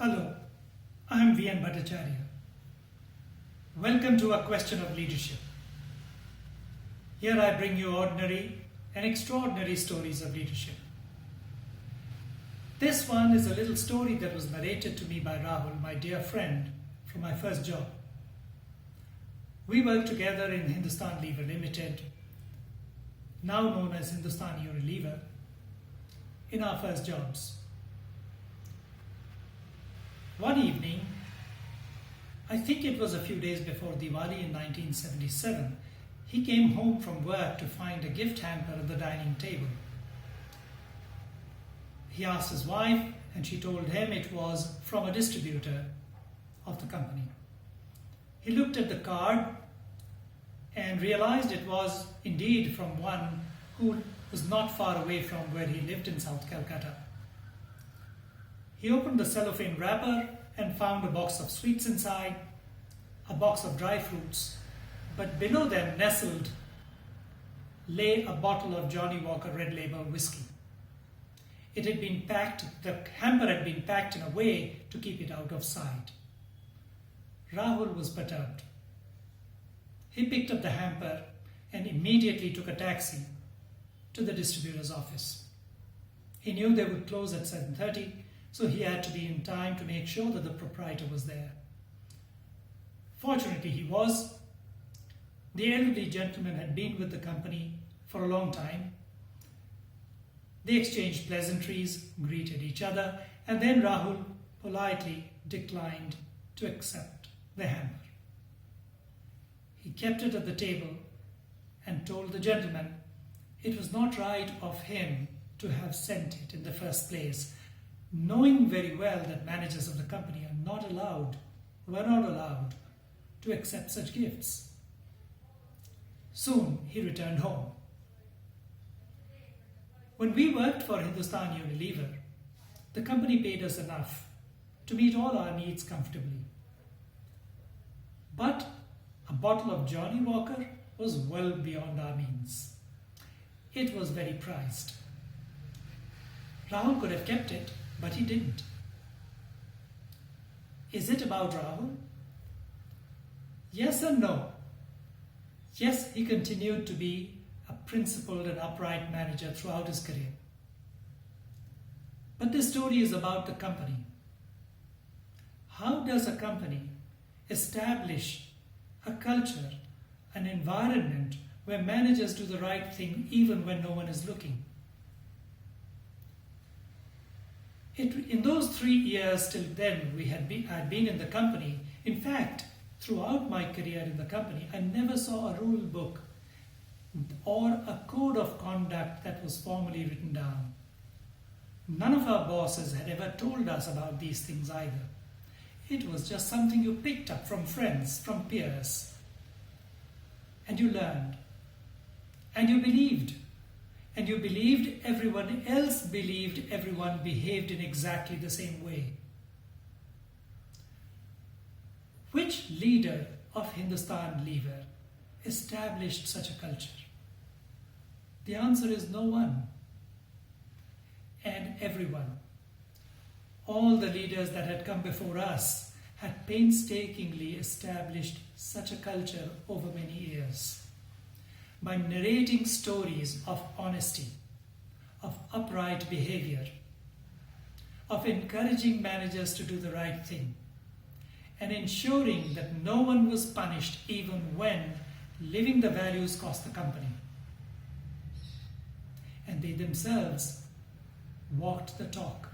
Hello, I am V.N. Bhattacharya. Welcome to A Question of Leadership. Here I bring you ordinary and extraordinary stories of leadership. This one is a little story that was narrated to me by Rahul, my dear friend, from my first job. We worked together in Hindustan Lever Limited, now known as Hindustan Unilever, in our first jobs. One evening, I think it was a few days before Diwali in 1977, he came home from work to find a gift hamper on the dining table. He asked his wife, and she told him it was from a distributor of the company. He looked at the card and realized it was indeed from one who was not far away from where he lived in South Calcutta. He opened the cellophane wrapper and found a box of sweets inside, a box of dry fruits, but below them, nestled, lay a bottle of Johnnie Red Label Whisky. It had been packed, the hamper had been packed in a way to keep it out of sight. Rahul was perturbed. He picked up the hamper and immediately took a taxi to the distributor's office. He knew they would close at 7:30, so he had to be in time to make sure that the proprietor was there. Fortunately, he was. The elderly gentleman had been with the company for a long time. They exchanged pleasantries, greeted each other, and then Rahul politely declined to accept the hamper. He kept it at the table and told the gentleman it was not right of him to have sent it in the first place, knowing very well that managers of the company were not allowed to accept such gifts. Soon he returned home. When we worked for Hindustan Unilever, the company paid us enough to meet all our needs comfortably. But a bottle of Johnnie Walker was well beyond our means. It was very prized. Rahul could have kept it, but he didn't. Is it about Rahul? Yes and no. Yes, he continued to be a principled and upright manager throughout his career. But this story is about the company. How does a company establish a culture, an environment where managers do the right thing even when no one is looking? In those 3 years till then, I'd been in the company. In fact, throughout my career in the company, I never saw a rule book or a code of conduct that was formally written down. None of our bosses had ever told us about these things either. It was just something you picked up from friends, from peers. And you learned. And you believed. And you believed everyone else believed everyone behaved in exactly the same way. Which leader of Hindustan Lever established such a culture? The answer is no one. And everyone. All the leaders that had come before us had painstakingly established such a culture over many years. By narrating stories of honesty, of upright behavior, of encouraging managers to do the right thing, and ensuring that no one was punished even when living the values cost the company. And they themselves walked the talk.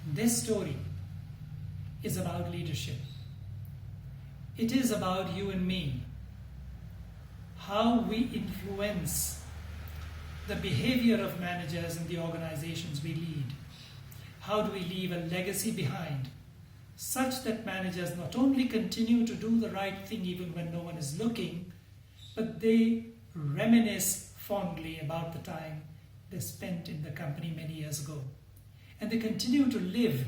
This story is about leadership. It is about you and me. How we influence the behavior of managers in the organizations we lead. How do we leave a legacy behind such that managers not only continue to do the right thing even when no one is looking, but they reminisce fondly about the time they spent in the company many years ago. And they continue to live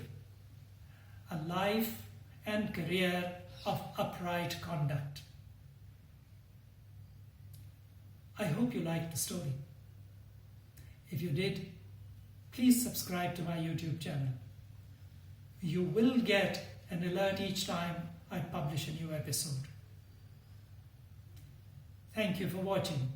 a life and career of upright conduct. I hope you liked the story. If you did, please subscribe to my YouTube channel. you will get an alert each time I publish a new episode. Thank you for watching.